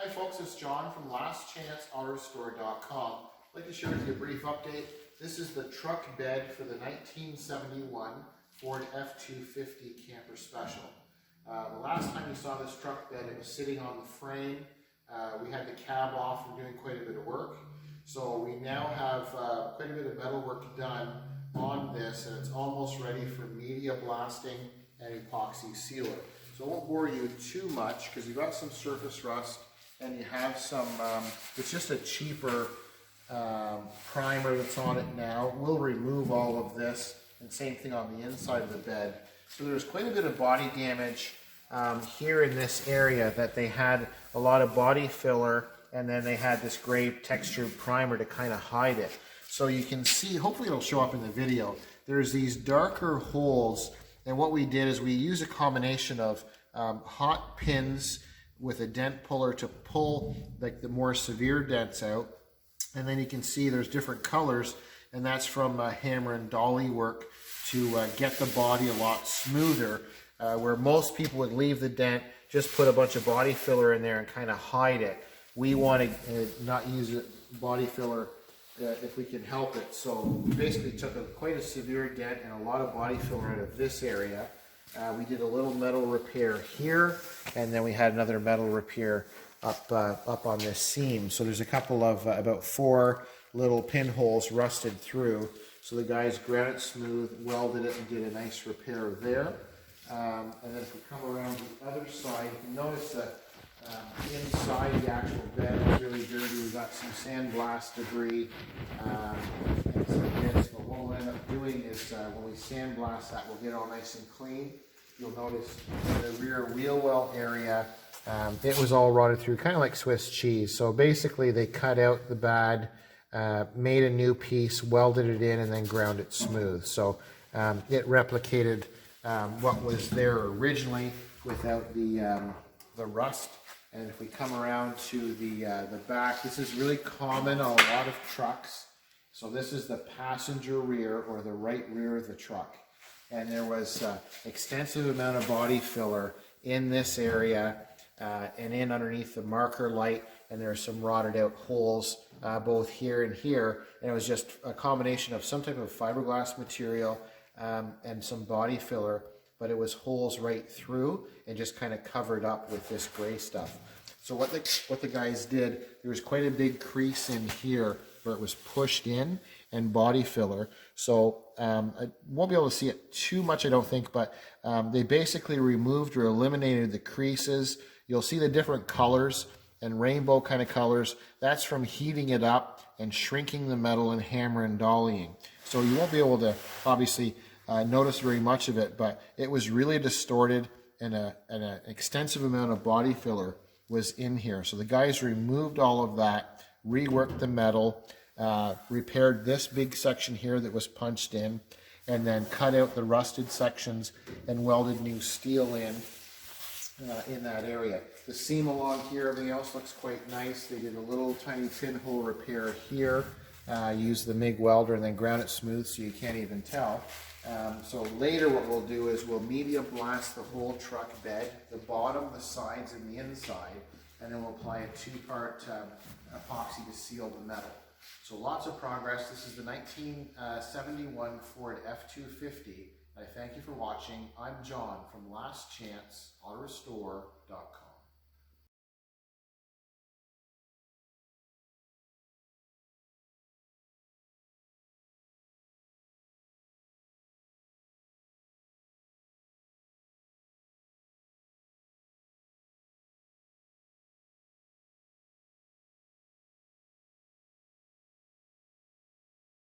Hi folks, it's John from lastchanceautorestore.com. I'd like to share with you a brief update. This is the truck bed for the 1971 Ford F250 Camper Special. The last time you saw this truck bed, it was sitting on the frame. We had the cab off. We're doing quite a bit of work. So we now have quite a bit of metal work done on this, and it's almost ready for media blasting and epoxy sealer. So I won't bore you too much because you've got some surface rust and you have some, it's just a cheaper primer that's on it now. We'll remove all of this, and same thing on the inside of the bed. So there's quite a bit of body damage here in this area, that they had a lot of body filler and then they had this gray textured primer to kind of hide it. So you can see, hopefully it'll show up in the video, there's these darker holes, and what we did is we used a combination of hot pins with a dent puller to pull like the more severe dents out, and then you can see there's different colors, and that's from hammer and dolly work to get the body a lot smoother. Where most people would leave the dent, just put a bunch of body filler in there and kind of hide it. We want to not use body filler if we can help it. So we basically took quite a severe dent and a lot of body filler out of this area. We did a little metal repair here, and then we had another metal repair up on this seam. So there's a couple of about 4 little pinholes rusted through. So the guys ground it smooth, welded it, and did a nice repair there. And then if we come around the other side, you can notice that inside the actual bed is really dirty. We've got some sandblast debris and some bits, but what we'll end up doing is when we sandblast that, we'll get it all nice and clean. You'll notice the rear wheel well area, it was all rotted through, kind of like Swiss cheese. So basically they cut out the bad, made a new piece, welded it in, and then ground it smooth. So it replicated what was there originally without the rust. And if we come around to the back, this is really common on a lot of trucks. So this is the passenger rear, or the right rear of the truck. And there was extensive amount of body filler in this area and in underneath the marker light, and there are some rotted out holes both here and here. And it was just a combination of some type of fiberglass material and some body filler, but it was holes right through and just kind of covered up with this gray stuff. So what the guys did, there was quite a big crease in here where it was pushed in and body filler. So I won't be able to see it too much, I don't think, but they basically removed or eliminated the creases. You'll see the different colors and rainbow kind of colors. That's from heating it up and shrinking the metal and hammer and dollying. So you won't be able to obviously notice very much of it, but it was really distorted, and an extensive amount of body filler was in here. So the guys removed all of that, reworked the metal, repaired this big section here that was punched in, and then cut out the rusted sections and welded new steel in that area. The seam along here, everything else looks quite nice. They did a little tiny pinhole repair here, used the MIG welder, and then ground it smooth so you can't even tell. So later what we'll do is we'll media blast the whole truck bed, the bottom, the sides, and the inside, and then we'll apply a 2-part epoxy to seal the metal. So lots of progress. This is the 1971 Ford F250. I thank you for watching. I'm John from lastchanceautorestore.com.